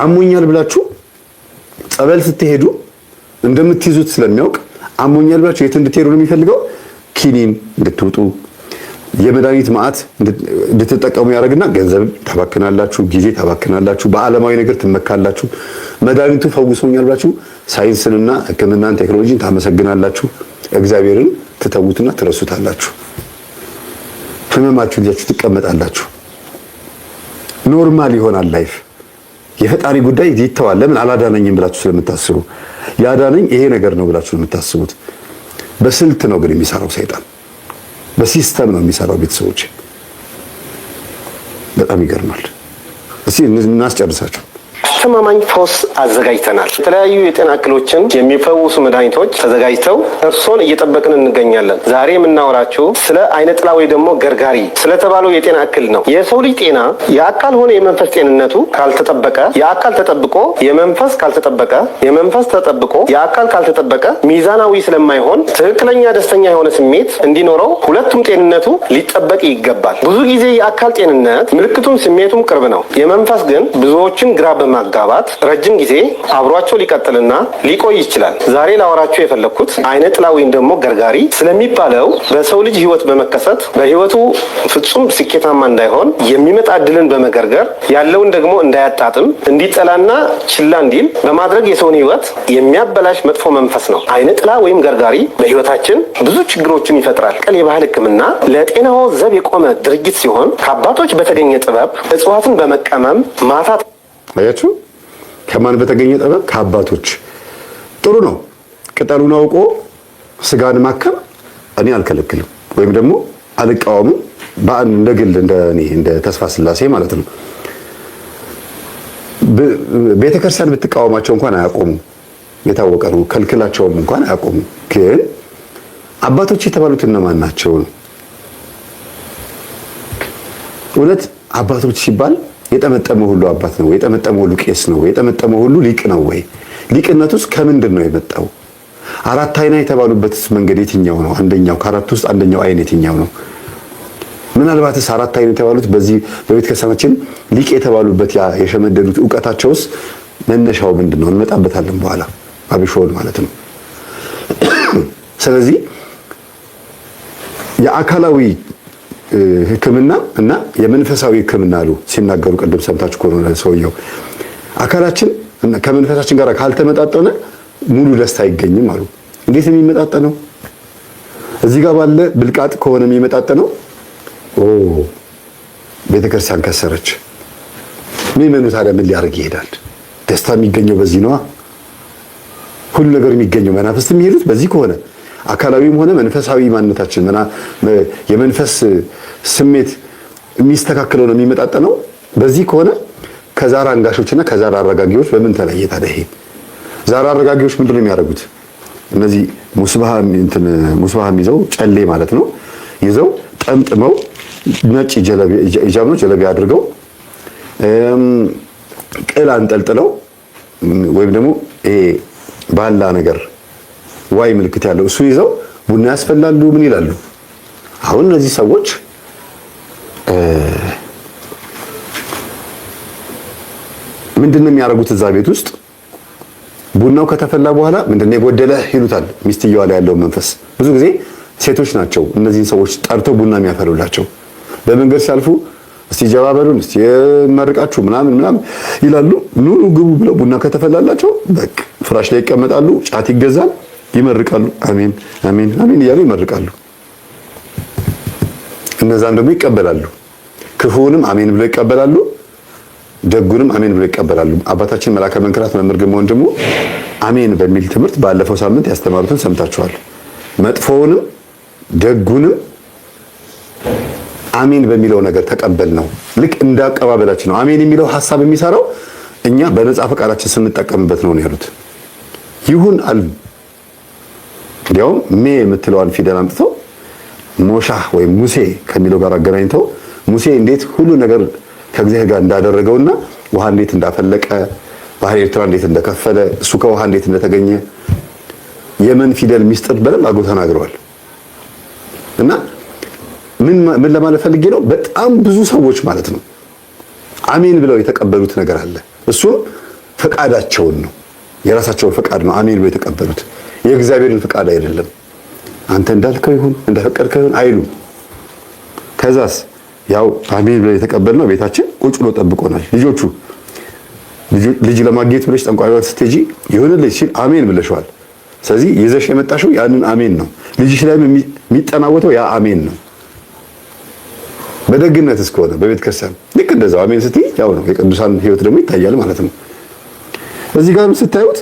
አሞኛል ብላችሁ ጸበል ስትሄዱ እንደምትይዙት ስለሚያውቅ አሞኛል ብላችሁ የት እንድትሄዱ ነው የሚፈልገው? ኪኒን እንድትውጡ የመድኃኒት ማዕት እንድትጠቀሙ ያደርግና ገንዘብ ታባክናላችሁ፣ ጊዜ ታባክናላችሁ፣ በዓለማዊ ነገር ትመካላችሁ። መድኃኒቱ ፈውሶኛል ብላችሁ ሳይንስንና ሕክምናን ቴክኖሎጂን ታመሰግናላችሁ። እግዚአብሔርን ትተውትና ትረሱታላችሁ። ህመማችሁ ይዛችሁ ትቀመጣላችሁ። ኖርማል ይሆናል ላይፍ። የፈጣሪ ጉዳይ ይተዋል። ለምን አላዳነኝም ብላችሁ ስለምታስቡ፣ ያዳነኝ ይሄ ነገር ነው ብላችሁ ስለምታስቡት። በስልት ነው ግን የሚሰራው ሰይጣን፣ በሲስተም ነው የሚሰራው። ቤተሰቦች በጣም ይገርማል። እስኪ እናስጨርሳቸው። አስተማማኝ ፈውስ አዘጋጅተናል። የተለያዩ የጤና እክሎችን የሚፈውሱ መድኃኒቶች ተዘጋጅተው እርሶን እየጠበቅን እንገኛለን። ዛሬ የምናወራችሁ ስለ አይነ ጥላ ወይ ደግሞ ገርጋሪ ስለተባለው የጤና እክል ነው። የሰው ልጅ ጤና የአካል ሆነ የመንፈስ ጤንነቱ ካልተጠበቀ፣ የአካል ተጠብቆ የመንፈስ ካልተጠበቀ፣ የመንፈስ ተጠብቆ የአካል ካልተጠበቀ ሚዛናዊ ስለማይሆን ትክክለኛ ደስተኛ የሆነ ስሜት እንዲኖረው ሁለቱም ጤንነቱ ሊጠበቅ ይገባል። ብዙ ጊዜ የአካል ጤንነት ምልክቱም ስሜቱም ቅርብ ነው። የመንፈስ ግን ብዙዎችን ግራ በማጋባት ረጅም ጊዜ አብሯቸው ሊቀጥልና ሊቆይ ይችላል። ዛሬ ላወራችሁ የፈለኩት አይነ ጥላ ወይም ደግሞ ገርጋሪ ስለሚባለው በሰው ልጅ ሕይወት በመከሰት በሕይወቱ ፍጹም ስኬታማ እንዳይሆን የሚመጣ እድልን በመገርገር ያለውን ደግሞ እንዳያጣጥም እንዲጠላና ችላ እንዲል በማድረግ የሰውን ሕይወት የሚያበላሽ መጥፎ መንፈስ ነው። አይነ ጥላ ወይም ገርጋሪ በሕይወታችን ብዙ ችግሮችን ይፈጥራል። የባህል ሕክምና ለጤናው ዘብ የቆመ ድርጅት ሲሆን ከአባቶች በተገኘ ጥበብ እጽዋትን በመቀመም ማታ አያችሁ፣ ከማን በተገኘ ጥበብ? ከአባቶች። ጥሩ ነው። ቅጠሉን አውቆ ስጋን ማከም እኔ አልከለክልም፣ ወይም ደግሞ አልቃወምም። በአንድ እንደ ግል እንደ ተስፋ ስላሴ ማለት ነው። ቤተክርስቲያን ብትቃወማቸው እንኳን አያቆሙ፣ የታወቀ ነው። ከልክላቸውም እንኳን አያቆሙ። ግን አባቶች የተባሉት እነማን ናቸው? እውነት አባቶች ሲባል የጠመጠመ ሁሉ አባት ነው? የጠመጠመ ሁሉ ቄስ ነው? የጠመጠመ ሁሉ ሊቅ ነው ወይ? ሊቅነቱስ ከምንድን ነው የመጣው? አራት አይና የተባሉበትስ መንገድ የትኛው ነው? አንደኛው ከአራቱ ውስጥ አንደኛው አይን የትኛው ነው? ምናልባትስ አራት አይን የተባሉት በዚህ በቤተ ክርስቲያናችን ሊቅ የተባሉበት ያ የሸመደዱት ዕውቀታቸውስ መነሻው ምንድን ነው? እንመጣበታለን በኋላ አብሾን ማለት ነው። ስለዚህ የአካላዊ ሕክምና እና የመንፈሳዊ ሕክምና አሉ ሲናገሩ ቅድም ሰምታችሁ ከሆነ ሰውየው አካላችን ከመንፈሳችን ጋር ካልተመጣጠነ ሙሉ ደስታ አይገኝም አሉ። እንዴት ነው የሚመጣጠነው? እዚህ ጋር ባለ ብልቃጥ ከሆነ የሚመጣጠነው ቤተክርስቲያን ከሰረች። ምእመኑ ታዲያ ምን ሊያደርግ ይሄዳል? ደስታ የሚገኘው በዚህ ነዋ። ሁሉ ነገር የሚገኘው መናፍስት የሚሄዱት በዚህ ከሆነ አካላዊም ሆነ መንፈሳዊ ማንነታችን የመንፈስ ስሜት የሚስተካከለው ነው የሚመጣጠነው በዚህ ከሆነ ከዛር አንጋሾችና ከዛር አረጋጊዎች በምን ተለየ ታዲያ? ይሄ ዛር አረጋጊዎች ምንድን ነው የሚያደርጉት? እነዚህ ሙስባህ ይዘው ጨሌ ማለት ነው ይዘው ጠምጥመው ነጭ ሂጃብ ነው ጀለቢያ አድርገው ቅል አንጠልጥለው ወይም ደግሞ ይሄ ባላ ነገር ዋይ ምልክት ያለው እሱ ይዘው ቡና ያስፈላሉ። ምን ይላሉ? አሁን እነዚህ ሰዎች ምንድነው የሚያደርጉት? እዛ ቤት ውስጥ ቡናው ከተፈላ በኋላ ምንድነው የጎደለ ይሉታል። ሚስትየዋ ላይ ያለው መንፈስ ብዙ ጊዜ ሴቶች ናቸው እነዚህን ሰዎች ጠርተው ቡና የሚያፈሉላቸው። በመንገድ ሲያልፉ እስቲ ጀባ በሉን እስቲ መርቃችሁ ምናምን ይላሉ። ኑ ግቡ ብለው ቡና ከተፈላላቸው በቃ ፍራሽ ላይ ይቀመጣሉ። ጫት ይገዛል፣ ይመርቃሉ። አሜን አሜን አሜን እያሉ ይመርቃሉ። እነዛን ደግሞ ይቀበላሉ። ክፉውንም አሜን ብለው ይቀበላሉ፣ ደጉንም አሜን ብለው ይቀበላሉ። አባታችን መላከ መንክራት መምህር ግርማ ወንድሙ አሜን በሚል ትምህርት ባለፈው ሳምንት ያስተማሩትን ሰምታችኋል። መጥፎውንም ደጉንም አሜን በሚለው ነገር ተቀበል ነው። ልክ እንዳቀባበላችን ነው። አሜን የሚለው ሐሳብ የሚሰራው እኛ በነጻ ፈቃዳችን ስንጠቀምበት ነው ያሉት። ይሁን አሉ። እንዲያውም ሜ የምትለዋን ፊደል አምጥተው ሞሻህ ወይም ሙሴ ከሚለው ጋር አገናኝተው ሙሴ እንዴት ሁሉ ነገር ከእግዚአብሔር ጋር እንዳደረገውና ውሃ እንዴት እንዳፈለቀ ባህር ኤርትራ እንዴት እንደከፈለ እሱ ከውሃ እንዴት እንደተገኘ የመን ፊደል ሚስጥር በደንብ አድርገው ተናግረዋል። እና ምን ለማለት ፈልጌ ነው? በጣም ብዙ ሰዎች ማለት ነው አሜን ብለው የተቀበሉት ነገር አለ። እሱም ፈቃዳቸውን ነው፣ የራሳቸውን ፈቃድ ነው አሜን ብለው የተቀበሉት። የእግዚአብሔርን ፈቃድ አይደለም። አንተ እንዳልከው ይሁን እንደፈቀድከው ይሁን አይሉም። ከዛስ ያው አሜን ብለው የተቀበልነው ቤታችን ቁጭ ብሎ ጠብቆናል። ልጅ ለማግኘት ብለሽ ጠንቋይ ቤት ስትሄጂ ይሁንልሽ ሲል አሜን ብለሽዋል። ስለዚህ ይዘሽ የመጣሽው ያንን አሜን ነው። ልጅሽ ላይ የሚጠናወተው ያ አሜን ነው። በደግነት እስከሆነ በቤተ ክርስቲያን ልክ እንደዛው አሜን ስትይ ያው ነው። የቅዱሳን ሕይወት ደግሞ ይታያል ማለት ነው። እዚህ ጋር ስታዩት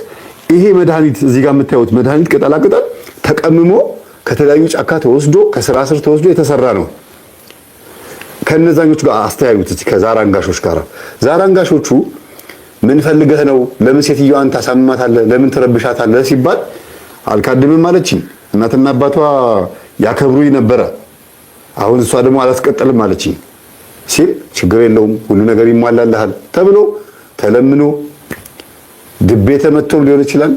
ይሄ መድኃኒት እዚህ ጋር የምታዩት መድኃኒት ቅጠላቅጠል ተቀምሞ ከተለያዩ ጫካ ተወስዶ ከስራ ስር ተወስዶ የተሰራ ነው። ከነዛኞቹ ጋር አስተያዩት። እዚህ ከዛራንጋሾች ጋር ዛራንጋሾቹ ምን ፈልገህ ነው? ለምን ሴትዮዋን ታሳምማታለህ? ለምን ትረብሻታለህ? ሲባል አልካድምም አለችኝ። እናትና አባቷ ያከብሩኝ ነበረ። አሁን እሷ ደግሞ አላስቀጥልም አለችኝ ሲል ችግር የለውም ሁሉ ነገር ይሟላልሃል ተብሎ ተለምኖ ድቤ ተመቶም ሊሆን ይችላል፣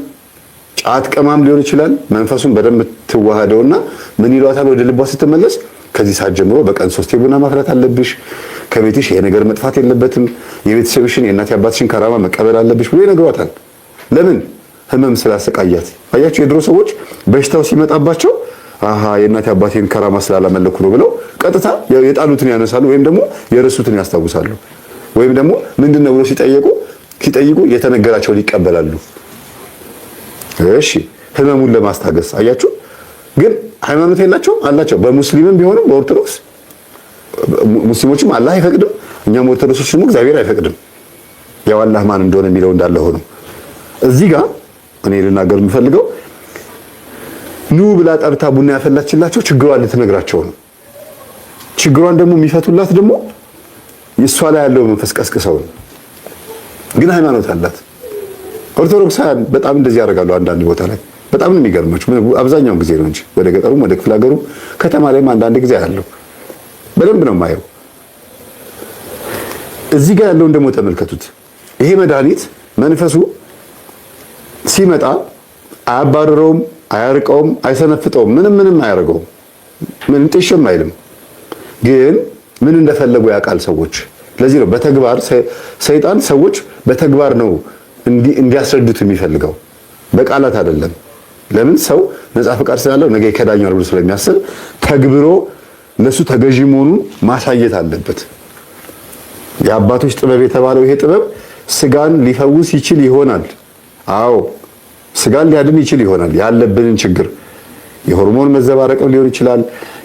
ጫት ቀማም ሊሆን ይችላል። መንፈሱን በደንብ ትዋሃደውና ምን ይሏታል? ወደ ልቧ ስትመለስ ከዚህ ሰዓት ጀምሮ በቀን 3 ቡና ማፍላት አለብሽ፣ ከቤትሽ ይሄ ነገር መጥፋት የለበትም፣ የቤተሰብሽን የእናት አባትሽን ከራማ መቀበል አለብሽ ብሎ ይነግሯታል። ለምን? ህመም ስላሰቃያት። አያችሁ፣ የድሮ ሰዎች በሽታው ሲመጣባቸው አሃ የእናት አባቴን ከራማ ስላላመለኩ ነው ብለው ቀጥታ የጣሉትን ያነሳሉ፣ ወይም ደግሞ የረሱትን ያስታውሳሉ። ወይም ደግሞ ምንድነው ብለው ሲጠይቁ የተነገራቸውን ይቀበላሉ። እሺ ህመሙን ለማስታገስ አያችሁ። ግን ሃይማኖት የላቸውም አላቸው። በሙስሊምም ቢሆንም በኦርቶዶክስ ሙስሊሞችም አላህ አይፈቅድም፣ እኛም ኦርቶዶክሶች ደግሞ እግዚአብሔር አይፈቅድም። ያው አላህ ማን እንደሆነ የሚለው እንዳለ ሆኖ እዚህ ጋር እኔ ልናገር የምፈልገው ኑ ብላ ጠርታ ቡና ያፈላችላቸው ችግሯን ልትነግራቸው ነው። ችግሯን ደግሞ የሚፈቱላት ደግሞ እሷ ላይ ያለው መንፈስ ቀስቅሰው ነው። ግን ሃይማኖት አላት። ኦርቶዶክሳውያን በጣም እንደዚህ ያደርጋሉ። አንዳንድ ቦታ ላይ በጣም ነው የሚገርማችሁ። አብዛኛውን ጊዜ ነው እንጂ ወደ ገጠሩም ወደ ክፍለ ሀገሩ ከተማ ላይም አንዳንድ ጊዜ ያለው በደንብ ነው የማየው። እዚህ ጋር ያለውን ደግሞ ተመልከቱት። ይሄ መድኃኒት መንፈሱ ሲመጣ አያባርረውም፣ አያርቀውም፣ አይሰነፍጠውም፣ ምንም አያደርገውም። ምንም ጥሽም አይልም። ግን ምን እንደፈለጉ ያውቃል ሰዎች። ለዚህ ነው በተግባር ሰይጣን ሰዎች በተግባር ነው እንዲያስረዱት የሚፈልገው፣ በቃላት አይደለም። ለምን? ሰው ነፃ ፈቃድ ስላለው ነገ ይከዳኛል ብሎ ስለሚያስብ ተግብሮ ለሱ ተገዢ መሆኑን ማሳየት አለበት። የአባቶች ጥበብ የተባለው ይሄ ጥበብ ስጋን ሊፈውስ ይችል ይሆናል። አዎ ስጋን ሊያድን ይችል ይሆናል። ያለብንን ችግር የሆርሞን መዘባረቅም ሊሆን ይችላል።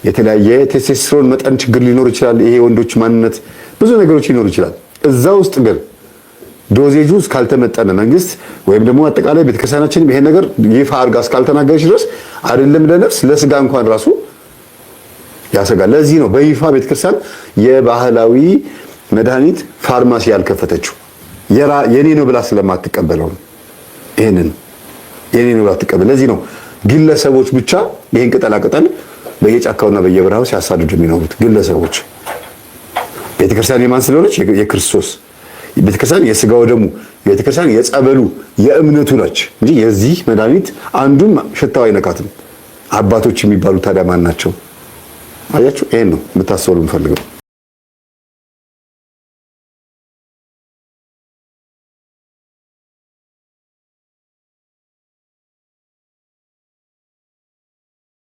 የተለያየ ቴስቶስትሮን መጠን ችግር ሊኖር ይችላል። ይሄ ወንዶች ማንነት ብዙ ነገሮች ሊኖር ይችላል። እዛ ውስጥ ግን ዶዜጁ እስካልተመጠነ መንግስት ወይም ደግሞ አጠቃላይ ቤተክርስቲያናችን ይሄን ነገር ይፋ አድርጋ እስካልተናገረች ድረስ አይደለም ለነፍስ ለስጋ እንኳን ራሱ ያሰጋል። ለዚህ ነው በይፋ ቤተክርስቲያን የባህላዊ መድኃኒት ፋርማሲ ያልከፈተችው። የኔ ነው ብላ ስለማትቀበለው ይሄንን የኔ ነው ብላ ትቀበል። ለዚህ ነው ግለሰቦች ብቻ ይሄን ቅጠላቅጠል በየጫካውና በየበረሃው ሲያሳድዱ የሚኖሩት ግለሰቦች። ቤተክርስቲያን የማን ስለሆነች? የክርስቶስ። ቤተክርስቲያን የስጋው ደሙ፣ ቤተክርስቲያን የጸበሉ የእምነቱ ነች እንጂ የዚህ መድኃኒት አንዱም ሽታው አይነካትም። አባቶች የሚባሉ ታዲያ ማን ናቸው? አያችሁ፣ ይሄን ነው የምታስተውሉ የምፈልገው።